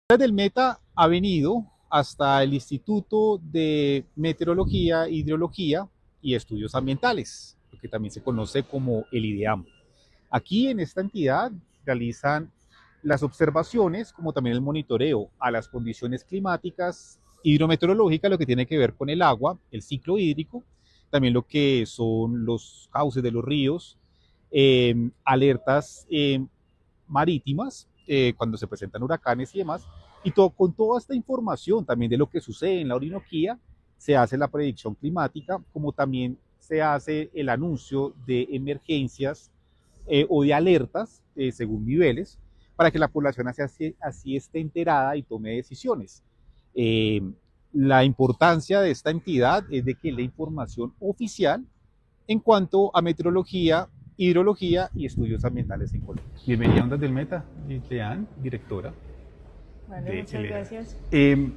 Del Meta ha venido hasta el Instituto de Meteorología, Hidrología y Estudios Ambientales, lo que también se conoce como el IDEAM. Aquí en esta entidad realizan las observaciones como también el monitoreo a las condiciones climáticas, hidrometeorológicas, lo que tiene que ver con el agua, el ciclo hídrico, también lo que son los cauces de los ríos, alertas marítimas, cuando se presentan huracanes y demás, y con toda esta información también de lo que sucede en la Orinoquía, se hace la predicción climática, como también se hace el anuncio de emergencias o de alertas según niveles, para que la población así esté enterada y tome decisiones. Eh, la importancia de esta entidad es de que la información oficial en cuanto a meteorología, hidrología y estudios ambientales en Colombia. Bienvenida a Ondas del Meta, Leanne, directora. Vale, muchas gracias. ¿En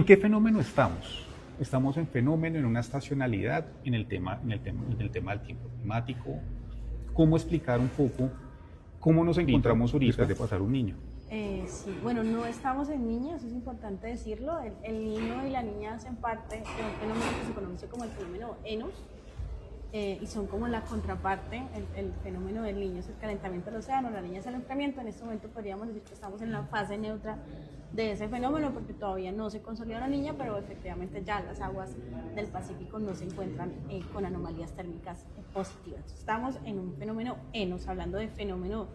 qué fenómeno estamos? Estamos en fenómeno, en una estacionalidad, en el tema del tiempo climático. ¿Cómo explicar un poco cómo nos encontramos ahorita después de pasar un niño? Sí, bueno, no estamos en niños, eso es importante decirlo. El niño y la niña hacen parte de un fenómeno que se conoce como el fenómeno ENOS, y son como la contraparte. El fenómeno del niño es el calentamiento del océano, la niña es el enfriamiento. En este momento podríamos decir que estamos en la fase neutra de ese fenómeno porque todavía no se consolida la niña, pero efectivamente ya las aguas del Pacífico no se encuentran con anomalías térmicas positivas. Estamos en un fenómeno ENOS, hablando de fenómeno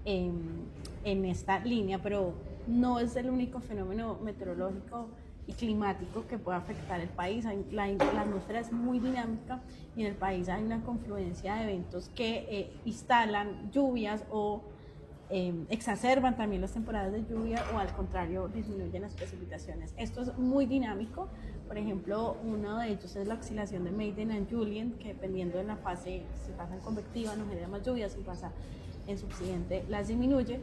en esta línea, pero no es el único fenómeno meteorológico y climático que puede afectar el país. La atmósfera es muy dinámica y en el país hay una confluencia de eventos que instalan lluvias o exacerban también las temporadas de lluvia, o al contrario disminuyen las precipitaciones. Esto es muy dinámico. Por ejemplo, uno de ellos es la oscilación de Mayden and Julien, que dependiendo de la fase, si pasa en convectiva nos genera más lluvias, si pasa en subsiguiente las disminuye.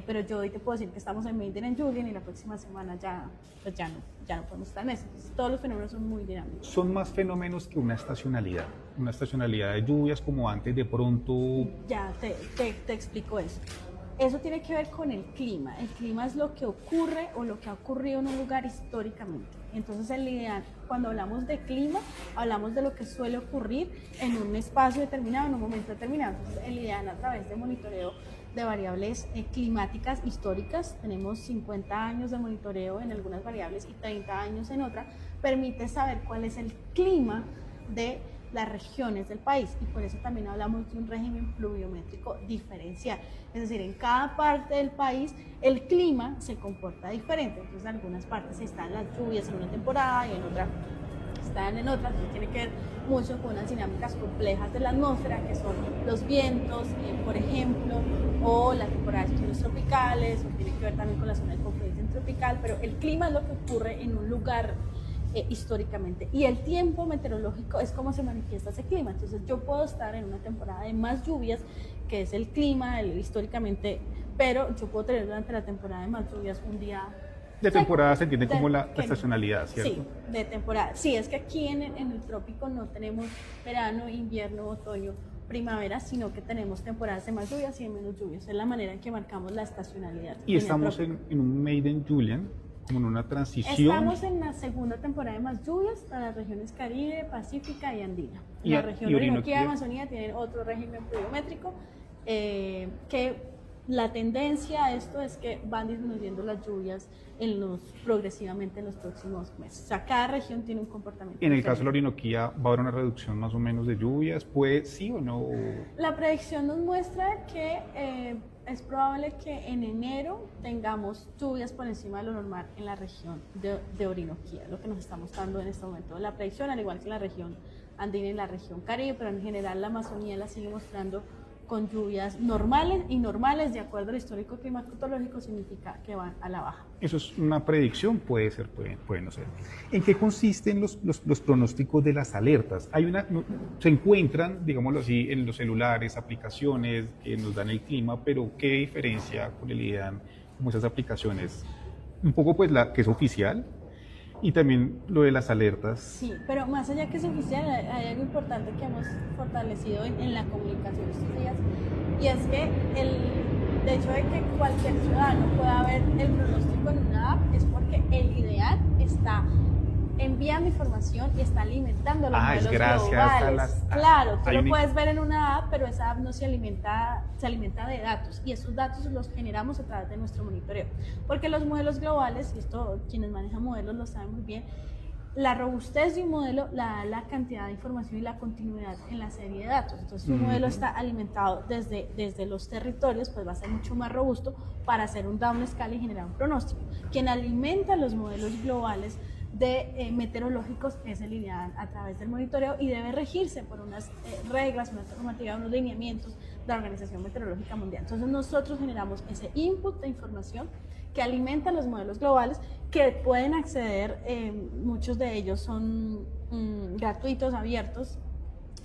Pero yo hoy te puedo decir que estamos en Mayden and Julien y la próxima semana pues ya no podemos estar en eso. Entonces, todos los fenómenos son muy dinámicos. Son más fenómenos que una estacionalidad de lluvias como antes de pronto. Ya te explico eso. Eso tiene que ver con el clima. El clima es lo que ocurre o lo que ha ocurrido en un lugar históricamente. Entonces, el ideal, cuando hablamos de clima, hablamos de lo que suele ocurrir en un espacio determinado, en un momento determinado. Entonces, el ideal, a través de monitoreo de variables climáticas históricas, tenemos 50 años de monitoreo en algunas variables y 30 años en otras, permite saber cuál es el clima de las regiones del país, y por eso también hablamos de un régimen pluviométrico diferencial. Es decir, en cada parte del país el clima se comporta diferente. Entonces, en algunas partes están las lluvias en una temporada y en otra están en otras. Entonces, tiene que ver mucho con unas dinámicas complejas de la atmósfera, que son los vientos, por ejemplo, o la temporada de estaciones tropicales, o tiene que ver también con la zona de confluencia tropical. Pero el clima es lo que ocurre en un lugar históricamente, y el tiempo meteorológico es cómo se manifiesta ese clima. Entonces, yo puedo estar en una temporada de más lluvias, que es el clima históricamente, pero yo puedo tener durante la temporada de más lluvias un día De seco. temporada se entiende como la estacionalidad, ¿cierto? Sí, de temporada. Sí, es que aquí en el trópico no tenemos verano, invierno, otoño, primavera, sino que tenemos temporadas de más lluvias y de menos lluvias. Es la manera en que marcamos la estacionalidad. Y estamos en un Mayden Julian, como en una transición. Estamos en la segunda temporada de más lluvias para las regiones Caribe, Pacífica y Andina. Y La región de Orinoquía y Orinoquía. Amazonía tienen otro régimen pluviométrico, que la tendencia a esto es que van disminuyendo las lluvias progresivamente en los próximos meses. O sea, cada región tiene un comportamiento En el diferente. caso de la Orinoquía, ¿va a haber una reducción más o menos de lluvias? ¿Puede sí o no? La predicción nos muestra que es probable que en enero tengamos lluvias por encima de lo normal en la región de Orinoquía, lo que nos está mostrando en este momento la predicción, al igual que la región andina y la región Caribe, pero en general la Amazonía la sigue mostrando con lluvias normales, y normales de acuerdo al histórico climatológico significa que van a la baja. Eso es una predicción, puede ser, puede no ser. ¿En qué consisten los pronósticos de las alertas? Se encuentran, digámoslo así, en los celulares, aplicaciones que nos dan el clima, pero ¿qué diferencia con el IDEAM como esas aplicaciones? Un poco pues la que es oficial, y también lo de las alertas. Sí, pero más allá que es oficial, hay algo importante que hemos fortalecido en la comunicación estos días, y es que de hecho de que cualquier ciudadano pueda ver el pronóstico en una app es porque el IDEAT está enviando información y está alimentando los modelos globales. Claro, tú lo puedes ver en una app, pero esa app no se alimenta de datos, y esos datos los generamos a través de nuestro monitoreo. Porque los modelos globales, y esto quienes manejan modelos lo saben muy bien, la robustez de un modelo la da la cantidad de información y la continuidad en la serie de datos. Entonces, si un modelo está alimentado desde los territorios, pues va a ser mucho más robusto para hacer un downscale y generar un pronóstico. Quien alimenta los modelos globales meteorológicos es el IDEAN a través del monitoreo, y debe regirse por unas reglas, unas normativas, unos lineamientos de la Organización Meteorológica Mundial. Entonces nosotros generamos ese input de información que alimenta los modelos globales, que pueden acceder, muchos de ellos son gratuitos, abiertos,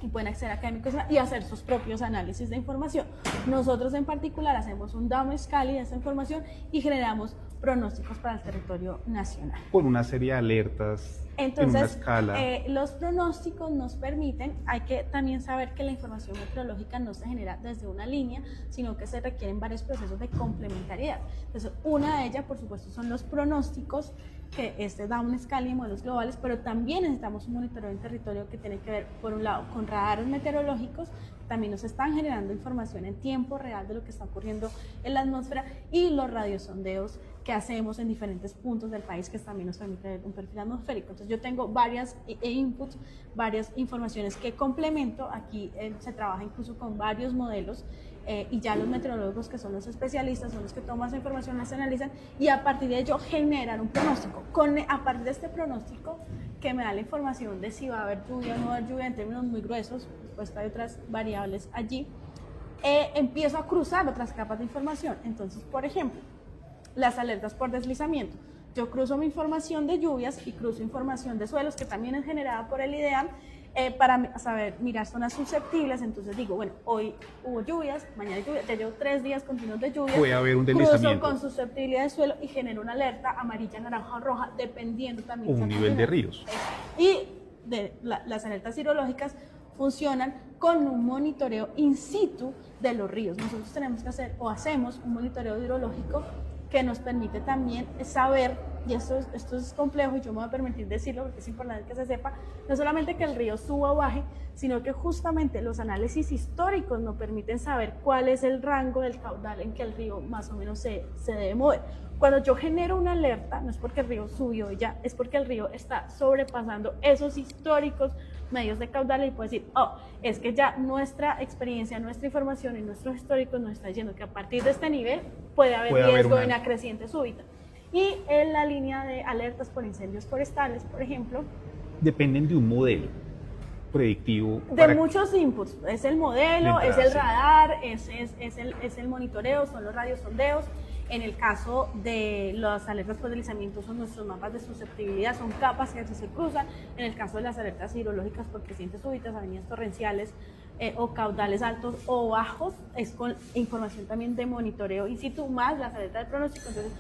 y pueden acceder académicos y hacer sus propios análisis de información. Nosotros en particular hacemos un downscale de esa información y generamos pronósticos para el territorio nacional. Con una serie de alertas. Entonces, en una escala. Los pronósticos nos permiten, hay que también saber que la información meteorológica no se genera desde una línea, sino que se requieren varios procesos de complementariedad. Entonces, una de ellas, por supuesto, son los pronósticos, que es downscale y modelos globales, pero también necesitamos un monitoreo en territorio que tiene que ver, por un lado, con radares meteorológicos. También nos están generando información en tiempo real de lo que está ocurriendo en la atmósfera, y los radiosondeos que hacemos en diferentes puntos del país, que también nos permite ver un perfil atmosférico. Entonces yo tengo varias inputs, varias informaciones que complemento. Aquí se trabaja incluso con varios modelos, y ya los meteorólogos, que son los especialistas, son los que toman esa información, las analizan, y a partir de ello generan un pronóstico. A partir de este pronóstico, que me da la información de si va a haber lluvia o no va a haber lluvia en términos muy gruesos, pues hay otras variables allí, empiezo a cruzar otras capas de información. Entonces, por ejemplo, las alertas por deslizamiento. Yo cruzo mi información de lluvias y cruzo información de suelos, que también es generada por el IDEAM, para saber, mirar zonas susceptibles. Entonces digo, bueno, hoy hubo lluvias, mañana hay lluvia, ya llevo 3 días continuos de lluvia. Puede haber un deslizamiento. Cruzo con susceptibilidad de suelo y genero una alerta amarilla, naranja o roja, dependiendo también. Un nivel de ríos. Y las alertas hidrológicas funcionan con un monitoreo in situ de los ríos. Nosotros tenemos que hacer, o hacemos, un monitoreo hidrológico que nos permite también saber, y esto es complejo y yo me voy a permitir decirlo porque es importante que se sepa, no solamente que el río suba o baje, sino que justamente los análisis históricos nos permiten saber cuál es el rango del caudal en que el río más o menos se debe mover. Cuando yo genero una alerta, no es porque el río subió ya, es porque el río está sobrepasando esos históricos medios de caudal, y puedo decir, es que ya nuestra experiencia, nuestra información y nuestros históricos nos está diciendo que a partir de este nivel puede haber riesgo de una creciente súbita. Y en la línea de alertas por incendios forestales, por ejemplo, dependen de un modelo predictivo. De muchos inputs. Es el modelo, es el radar, es el monitoreo, son los radiosondeos. En el caso de las alertas por deslizamiento, son nuestros mapas de susceptibilidad, son capas que se cruzan. En el caso de las alertas hidrológicas por crecientes súbitas, avenidas torrenciales, o caudales altos o bajos, es con información también de monitoreo in situ, más las alertas de pronóstico. Entonces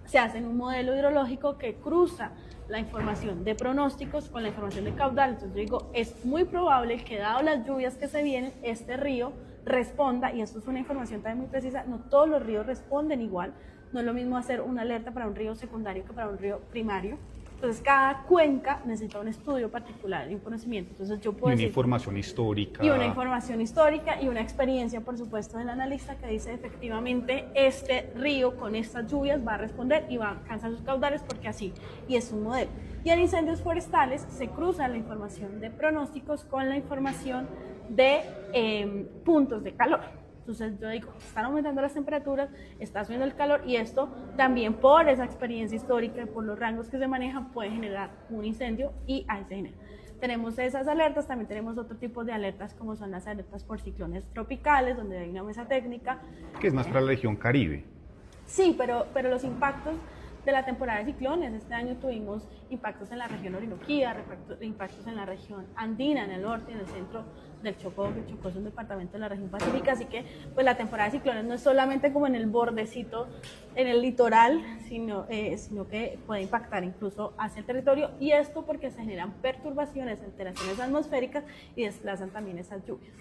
se hace un modelo hidrológico que cruza la información de pronósticos con la información de caudal. Entonces yo digo, es muy probable que, dado las lluvias que se vienen, este río responda, y esto es una información también muy precisa, no todos los ríos responden igual. No es lo mismo hacer una alerta para un río secundario que para un río primario. Entonces cada cuenca necesita un estudio particular y un conocimiento. Entonces yo puedo decir, información histórica. Y una información histórica y una experiencia, por supuesto, del analista, que dice efectivamente este río con estas lluvias va a responder y va a alcanzar sus caudales porque así, y es un modelo. Y en incendios forestales se cruza la información de pronósticos con la información de puntos de calor. Entonces yo digo, están aumentando las temperaturas, está subiendo el calor, y esto también, por esa experiencia histórica y por los rangos que se manejan, puede generar un incendio, y ahí se genera. Tenemos esas alertas, también tenemos otro tipo de alertas, como son las alertas por ciclones tropicales, donde hay una mesa técnica. Que es más para la región Caribe. Sí, pero los impactos de la temporada de ciclones, este año tuvimos impactos en la región Orinoquía, impactos en la región andina, en el norte y en el centro del Chocó, que el Chocó es un departamento de la región pacífica, así que pues la temporada de ciclones no es solamente como en el bordecito, en el litoral, sino que puede impactar incluso hacia el territorio, y esto porque se generan perturbaciones, alteraciones atmosféricas y desplazan también esas lluvias.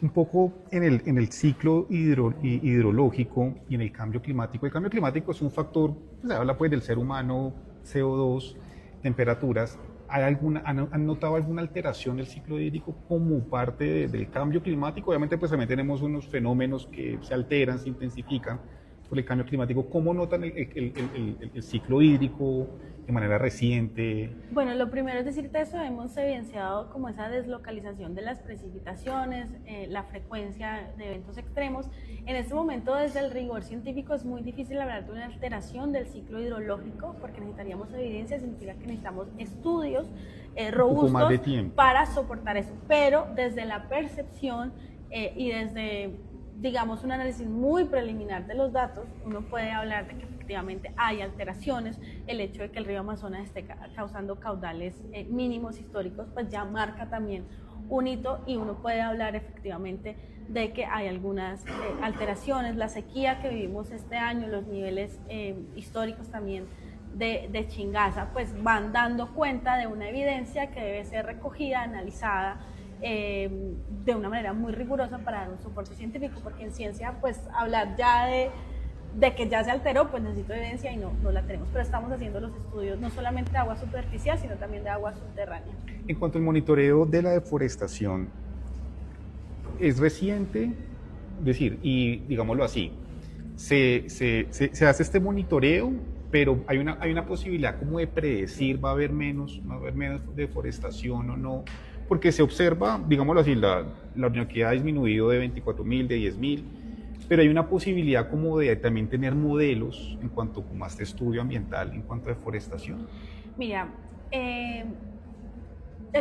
Un poco en el ciclo hidrológico y en el cambio climático. El cambio climático es un factor, se habla pues del ser humano, CO2, temperaturas. ¿Han notado alguna alteración del ciclo hídrico como parte del cambio climático? Obviamente pues también tenemos unos fenómenos que se alteran, se intensifican por el cambio climático. ¿Cómo notan el ciclo hídrico de manera reciente? Bueno, lo primero es decirte eso, hemos evidenciado como esa deslocalización de las precipitaciones, la frecuencia de eventos extremos. En este momento, desde el rigor científico, es muy difícil hablar de una alteración del ciclo hidrológico, porque necesitaríamos evidencia, significa que necesitamos estudios robustos para soportar eso. Pero desde la percepción y desde, digamos, un análisis muy preliminar de los datos, uno puede hablar de que efectivamente hay alteraciones. El hecho de que el río Amazonas esté causando caudales mínimos históricos, pues ya marca también un hito, y uno puede hablar efectivamente de que hay algunas alteraciones. La sequía que vivimos este año, los niveles históricos también de Chingaza, pues van dando cuenta de una evidencia que debe ser recogida, analizada de una manera muy rigurosa para dar un soporte científico, porque en ciencia pues hablar ya de que ya se alteró, pues necesito evidencia y no la tenemos, pero estamos haciendo los estudios no solamente de agua superficial, sino también de agua subterránea. En cuanto al monitoreo de la deforestación, ¿es reciente? Es decir, y digámoslo así, se hace este monitoreo, pero hay una posibilidad como de predecir, va a haber menos deforestación o no, porque se observa, digámoslo así, la orinoquía ha disminuido de 24.000, de 10.000, pero hay una posibilidad como de también tener modelos en cuanto como a este estudio ambiental, en cuanto a deforestación. Mira, el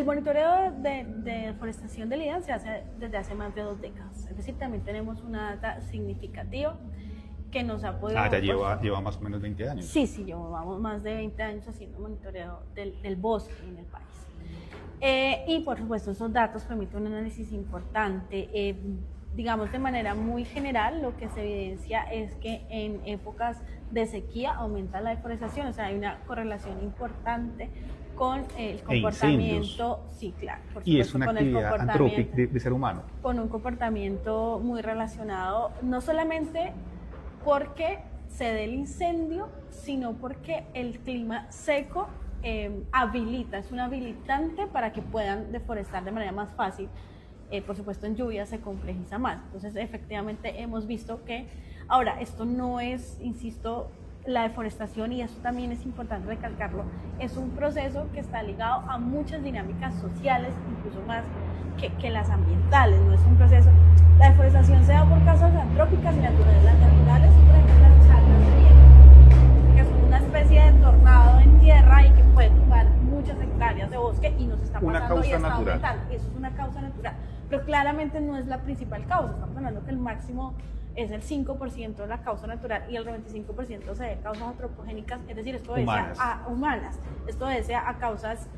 monitoreo de deforestación del IDAN se hace desde hace más de 2 décadas, es decir, también tenemos una data significativa que nos ha podido... Ya lleva más o menos 20 años. Sí, llevamos más de 20 años haciendo monitoreo del bosque en el país. Y por supuesto esos datos permiten un análisis importante. Digamos de manera muy general, lo que se evidencia es que en épocas de sequía aumenta la deforestación, o sea, hay una correlación importante con el comportamiento, sí, claro, por supuesto, y es una actividad antrópica de ser humano. Con un comportamiento muy relacionado, no solamente porque se dé el incendio, sino porque el clima seco habilita, es un habilitante para que puedan deforestar de manera más fácil. Por supuesto en lluvia se complejiza más, entonces efectivamente hemos visto que, ahora esto no es, insisto, la deforestación, y eso también es importante recalcarlo, es un proceso que está ligado a muchas dinámicas sociales, incluso más que las ambientales, no es un proceso, la deforestación se da por causas antrópicas y naturales. Las naturales, por ejemplo, las chatas de viento, que son una especie de tornado en tierra y que puede tumbar muchas hectáreas de bosque y nos está pasando y está aumentando. Eso es una causa natural, pero claramente no es la principal causa. Estamos hablando que el máximo es el 5% de la causa natural y el 95% se debe a causas antropogénicas, es decir, esto obedece a humanas, esto obedece a causas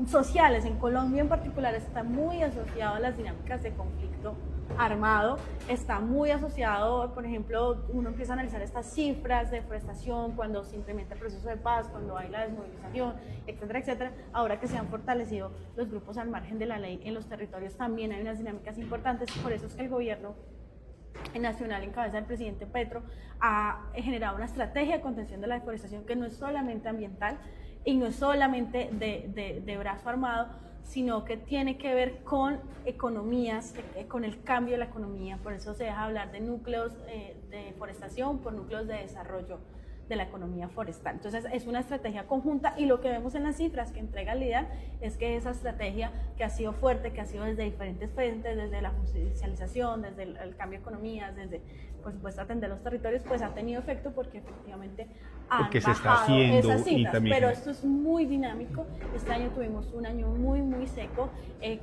sociales. En Colombia en particular está muy asociado a las dinámicas de conflicto armado, está muy asociado, por ejemplo, uno empieza a analizar estas cifras de deforestación cuando se implementa el proceso de paz, cuando hay la desmovilización, etcétera, etcétera. Ahora que se han fortalecido los grupos al margen de la ley en los territorios, también hay unas dinámicas importantes. Por eso es que el gobierno nacional en cabeza del presidente Petro ha generado una estrategia de contención de la deforestación que no es solamente ambiental y no es solamente de brazo armado, sino que tiene que ver con economías, con el cambio de la economía. Por eso se deja hablar de núcleos de deforestación por núcleos de desarrollo de la economía forestal. Entonces es una estrategia conjunta, y lo que vemos en las cifras que entrega el IDAN es que esa estrategia que ha sido fuerte, que ha sido desde diferentes frentes, desde la judicialización, desde el cambio de economías, desde, por supuesto, atender los territorios, pues ha tenido efecto porque efectivamente han bajado esas cifras, pero esto es muy dinámico. Este año tuvimos un año muy seco,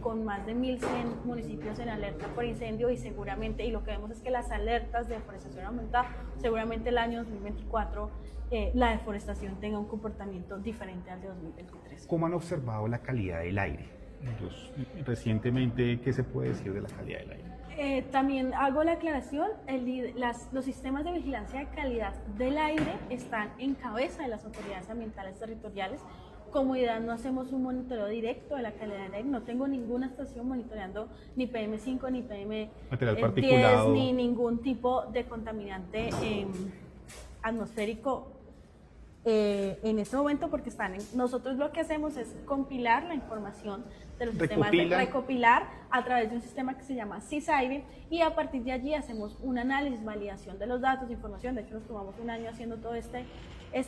con más de 1.100 municipios en alerta por incendio, y seguramente, y lo que vemos es que las alertas de deforestación han aumentado, seguramente el año 2024 la deforestación tenga un comportamiento diferente al de 2023. ¿Cómo han observado la calidad del aire? Recientemente, ¿qué se puede decir de la calidad del aire? También hago la aclaración, los sistemas de vigilancia de calidad del aire están en cabeza de las autoridades ambientales territoriales. Como IDAN no hacemos un monitoreo directo de la calidad del aire, no tengo ninguna estación monitoreando ni PM5 ni PM10 ni ningún tipo de contaminante atmosférico en este momento, porque nosotros lo que hacemos es compilar la información de los sistemas, recopilar a través de un sistema que se llama CISAIRE, y a partir de allí hacemos un análisis, validación de los datos, información. De hecho, nos tomamos un año haciendo todo este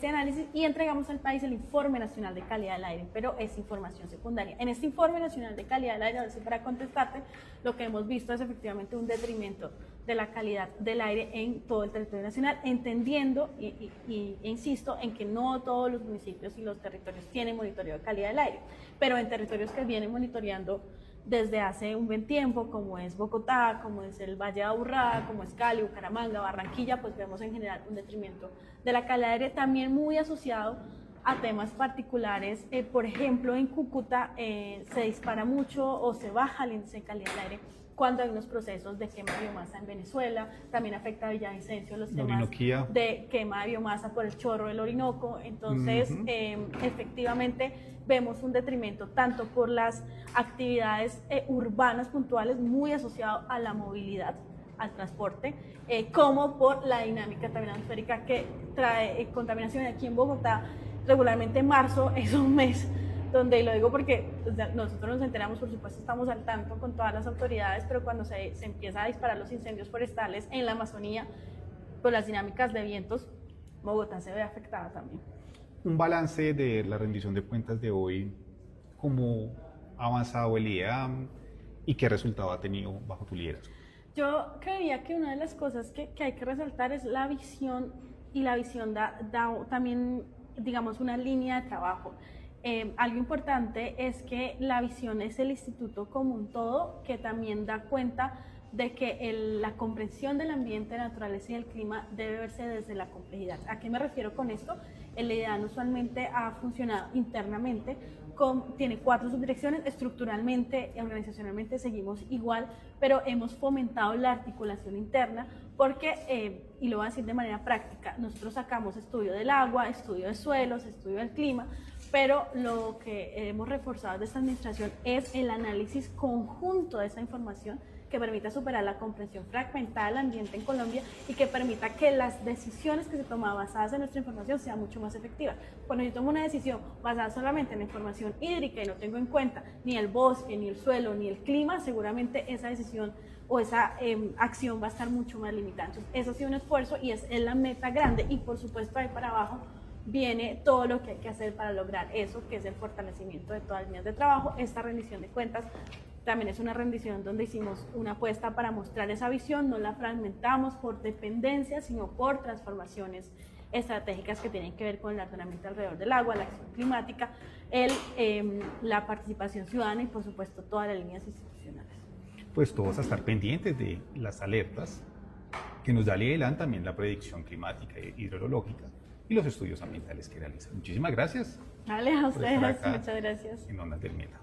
análisis y entregamos al país el Informe Nacional de Calidad del Aire, pero es información secundaria. En este Informe Nacional de Calidad del Aire, a ver si para contestarte, lo que hemos visto es efectivamente un detrimento de la calidad del aire en todo el territorio nacional, entendiendo y insisto en que no todos los municipios y los territorios tienen monitoreo de calidad del aire, pero en territorios que vienen monitoreando desde hace un buen tiempo, como es Bogotá, como es el Valle de Aburrá, como es Cali, Bucaramanga, Barranquilla, pues vemos en general un detrimento de la calidad del aire, también muy asociado a temas particulares. Por ejemplo, en Cúcuta se dispara mucho o se baja el índice de calidad del aire cuando hay unos procesos de quema de biomasa en Venezuela. También afecta a Villavicencio los temas de quema de biomasa por el chorro del Orinoco. Entonces, efectivamente, vemos un detrimento tanto por las actividades urbanas puntuales, muy asociado a la movilidad, al transporte, como por la dinámica también atmosférica que trae contaminación. Aquí en Bogotá, regularmente marzo es un mes donde, y lo digo porque nosotros nos enteramos, por supuesto estamos al tanto con todas las autoridades, pero cuando se empieza a disparar los incendios forestales en la Amazonía, por las dinámicas de vientos, Bogotá se ve afectada también. Un balance de la rendición de cuentas de hoy, ¿cómo ha avanzado el IDEAM y qué resultado ha tenido bajo tu liderazgo? Yo creería que una de las cosas que hay que resaltar es la visión, y la visión da también, digamos, una línea de trabajo. Algo importante es que la visión es el instituto como un todo, que también da cuenta de que la comprensión del ambiente, la naturaleza y el clima debe verse desde la complejidad. ¿A qué me refiero con esto? El IDEAN usualmente ha funcionado internamente, tiene 4 subdirecciones, estructuralmente y organizacionalmente seguimos igual, pero hemos fomentado la articulación interna porque, y lo voy a decir de manera práctica, nosotros sacamos estudio del agua, estudio de suelos, estudio del clima, pero lo que hemos reforzado de esta administración es el análisis conjunto de esa información que permita superar la comprensión fragmentada del ambiente en Colombia y que permita que las decisiones que se toman basadas en nuestra información sean mucho más efectivas. Cuando yo tomo una decisión basada solamente en la información hídrica y no tengo en cuenta ni el bosque, ni el suelo, ni el clima, seguramente esa decisión o esa acción va a estar mucho más limitada. Entonces, eso ha sido un esfuerzo y es la meta grande, y por supuesto ahí para abajo viene todo lo que hay que hacer para lograr eso, que es el fortalecimiento de todas las líneas de trabajo. Esta rendición de cuentas también es una rendición donde hicimos una apuesta para mostrar esa visión, no la fragmentamos por dependencia, sino por transformaciones estratégicas que tienen que ver con el ordenamiento alrededor del agua, la acción climática, la participación ciudadana y por supuesto todas las líneas institucionales. Pues todos a estar pendientes de las alertas que nos da el IDELAN, también la predicción climática e hidrológica y los estudios ambientales que realizan. Muchísimas gracias. Vale, a ustedes, muchas gracias. En Ondas del Meta.